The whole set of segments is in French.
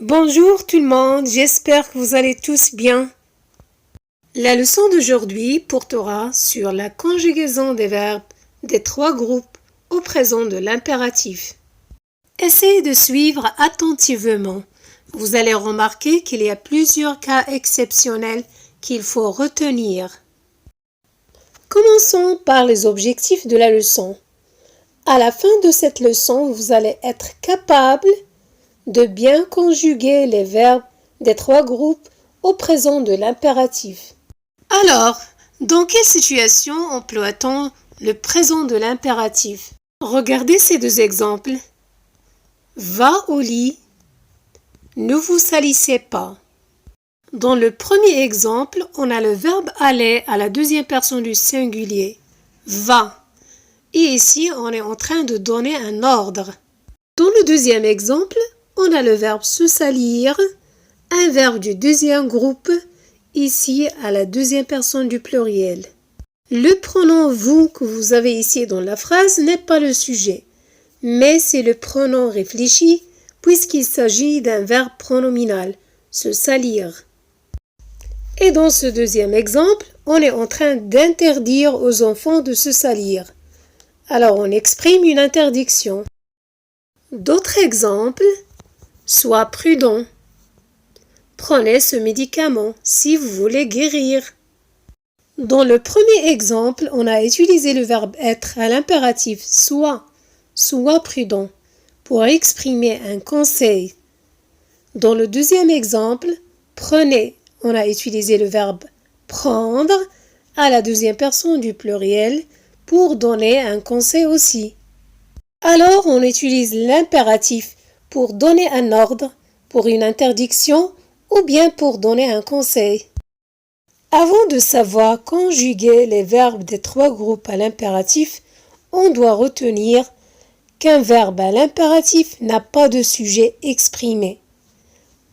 Bonjour tout le monde, j'espère que vous allez tous bien. La leçon d'aujourd'hui portera sur la conjugaison des verbes des trois groupes au présent de l'impératif. Essayez de suivre attentivement. Vous allez remarquer qu'il y a plusieurs cas exceptionnels qu'il faut retenir. Commençons par les objectifs de la leçon. À la fin de cette leçon, vous allez être capable de bien conjuguer les verbes des trois groupes au présent de l'impératif. Alors, dans quelle situation emploie-t-on le présent de l'impératif? Regardez ces deux exemples. Va au lit, ne vous salissez pas. Dans le premier exemple, on a le verbe aller à la deuxième personne du singulier, va. Et ici, on est en train de donner un ordre. Dans le deuxième exemple, on a le verbe se salir, un verbe du deuxième groupe, ici à la deuxième personne du pluriel. Le pronom vous que vous avez ici dans la phrase n'est pas le sujet, mais c'est le pronom réfléchi puisqu'il s'agit d'un verbe pronominal, se salir. Et dans ce deuxième exemple, on est en train d'interdire aux enfants de se salir. Alors on exprime une interdiction. D'autres exemples, sois prudent. Prenez ce médicament si vous voulez guérir. Dans le premier exemple, on a utilisé le verbe être à l'impératif sois prudent pour exprimer un conseil. Dans le deuxième exemple, prenez, on a utilisé le verbe prendre à la deuxième personne du pluriel pour donner un conseil aussi. Alors, on utilise l'impératif pour donner un ordre, pour une interdiction ou bien pour donner un conseil. Avant de savoir conjuguer les verbes des trois groupes à l'impératif, on doit retenir qu'un verbe à l'impératif n'a pas de sujet exprimé.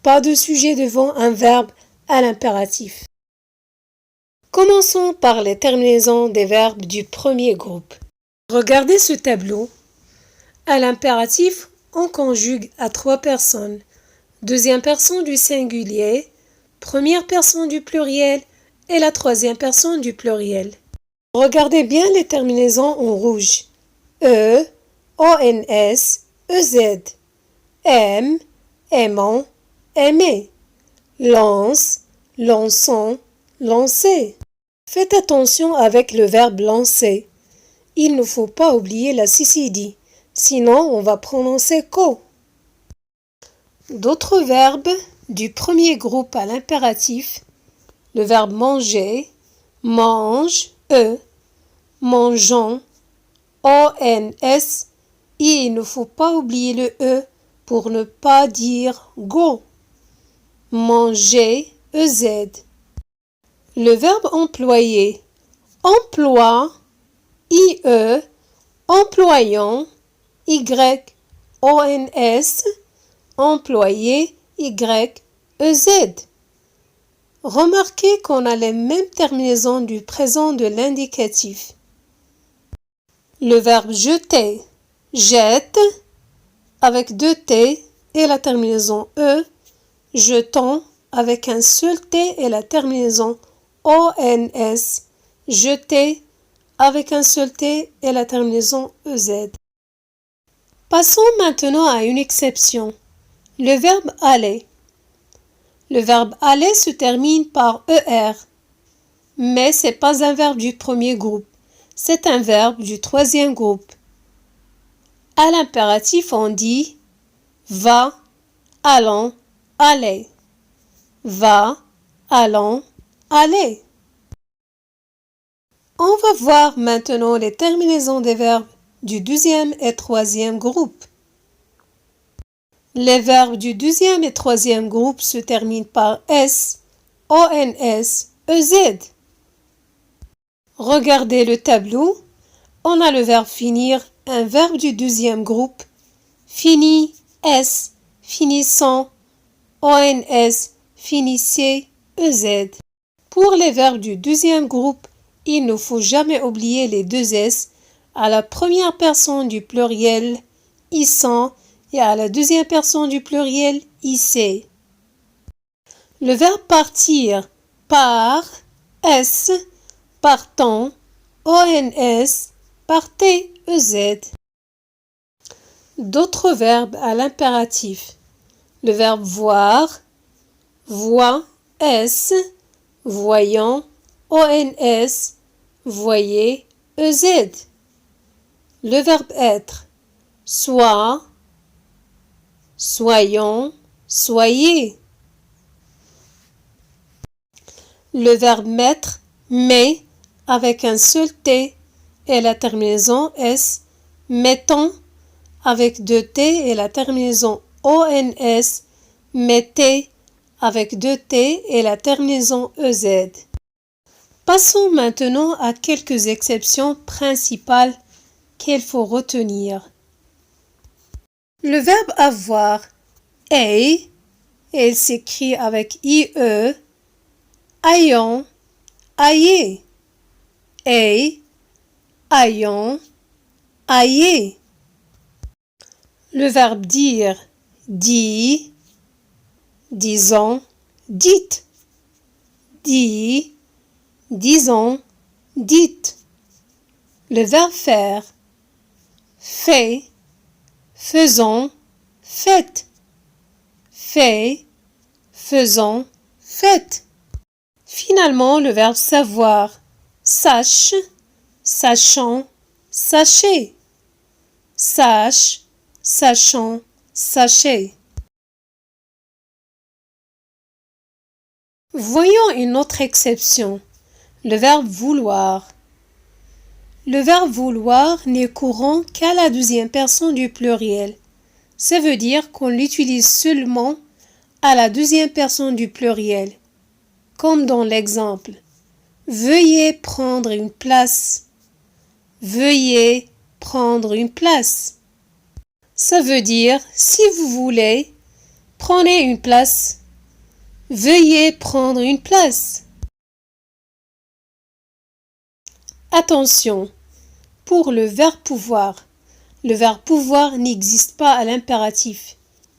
Pas de sujet devant un verbe à l'impératif. Commençons par les terminaisons des verbes du premier groupe. Regardez ce tableau. À l'impératif, on conjugue à trois personnes. Deuxième personne du singulier, première personne du pluriel et la troisième personne du pluriel. Regardez bien les terminaisons en rouge. E, ONS, EZ. Aime, aimant, aimer. Lance, lançant, lancer. Faites attention avec le verbe lancer. Il ne faut pas oublier la CCD, sinon on va prononcer co. D'autres verbes du premier groupe à l'impératif, le verbe manger, mange, mangeant, ONS, et il ne faut pas oublier le E pour ne pas dire go. Manger, EZ. Le verbe employer, emploi, IE, employant, Y, ONS, employé, Y, EZ. Remarquez qu'on a les mêmes terminaisons du présent de l'indicatif. Le verbe jeter, jette, avec deux T et la terminaison E, jetant, avec un seul T et la terminaison ONS, jeter, avec un seul T et la terminaison EZ. Passons maintenant à une exception. Le verbe aller. Le verbe aller se termine par ER, mais ce n'est pas un verbe du premier groupe, c'est un verbe du troisième groupe. À l'impératif, on dit va, allons, aller. Va, allons, aller. On va voir maintenant les terminaisons des verbes du deuxième et troisième groupe. Les verbes du deuxième et troisième groupe se terminent par S, ONS, EZ. Regardez le tableau. On a le verbe finir, un verbe du deuxième groupe. Fini, S, finissant, ONS, finissez, EZ. Pour les verbes du deuxième groupe, il ne faut jamais oublier les deux S à la première personne du pluriel, issant, et à la deuxième personne du pluriel, hisser. Le verbe partir, part, s, partant, ons, partez, ez. D'autres verbes à l'impératif. Le verbe voir, voit, s, voyant, ons, voyez, ez. Le verbe être, soit, soyons, soyez. Le verbe mettre, met, avec un seul T et la terminaison S, mettons, avec deux T et la terminaison ONS, mettez, avec deux T et la terminaison EZ. Passons maintenant à quelques exceptions principales qu'il faut retenir. Le verbe avoir, et il s'écrit avec IE, ayant, ayez, et, ayant, ayez. Le verbe dire, dit, disons, dites, dit, disons, dites. Le verbe faire, fait, faisons, faites, fait, faisons, faites. Finalement, le verbe savoir, sache, sachant, sachez, sache, sachant, sachez. Voyons une autre exception, le verbe vouloir. Le verbe vouloir n'est courant qu'à la deuxième personne du pluriel. Ça veut dire qu'on l'utilise seulement à la deuxième personne du pluriel, comme dans l'exemple. Veuillez prendre une place. Veuillez prendre une place. Ça veut dire, si vous voulez, prenez une place. Veuillez prendre une place. Attention, pour le verbe pouvoir n'existe pas à l'impératif.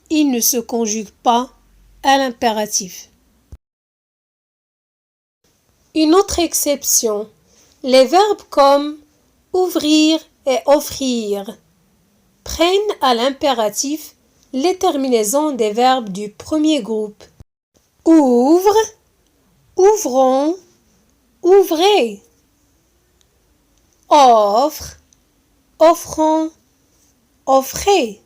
Il ne se conjugue pas à l'impératif. Une autre exception, les verbes comme ouvrir et offrir prennent à l'impératif les terminaisons des verbes du premier groupe. Ouvre, ouvrons, ouvrez. Offre, offrons, offrez.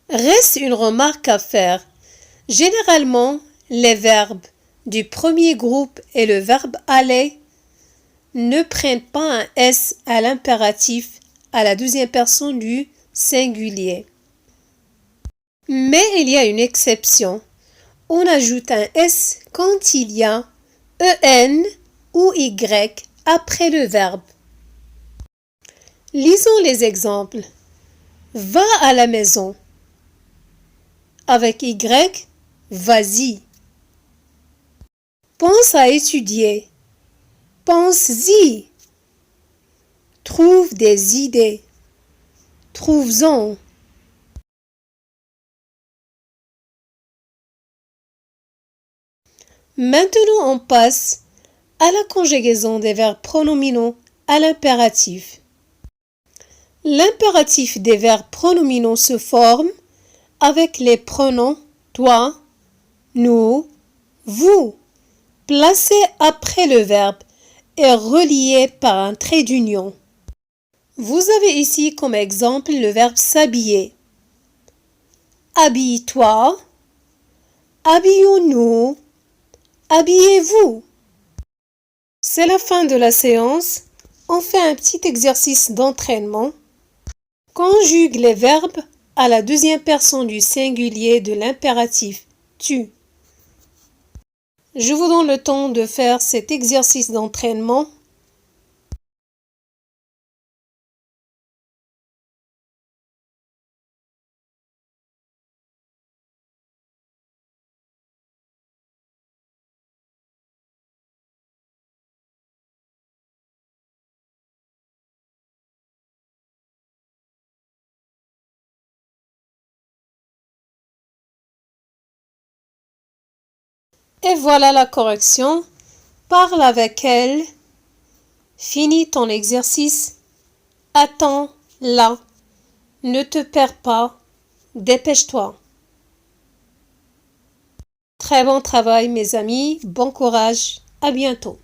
Reste une remarque à faire. Généralement, les verbes du premier groupe et le verbe aller ne prennent pas un S à l'impératif à la deuxième personne du singulier. Mais il y a une exception. On ajoute un S quand il y a EN ou Y après le verbe. Lisons les exemples. Va à la maison. Avec Y, vas-y. Pense à étudier. Pense-y. Trouve des idées. Trouve-en. Maintenant, on passe à la conjugaison des verbes pronominaux à l'impératif. L'impératif des verbes pronominaux se forme avec les pronoms toi, nous, vous, placés après le verbe et reliés par un trait d'union. Vous avez ici comme exemple le verbe s'habiller. Habille-toi, habillons-nous, habillez-vous. C'est la fin de la séance. On fait un petit exercice d'entraînement. Conjugue les verbes à la deuxième personne du singulier de l'impératif tu. Je vous donne le temps de faire cet exercice d'entraînement. Et voilà la correction. Parle avec elle. Finis ton exercice. Attends là. Ne te perds pas. Dépêche-toi. Très bon travail mes amis. Bon courage. À bientôt.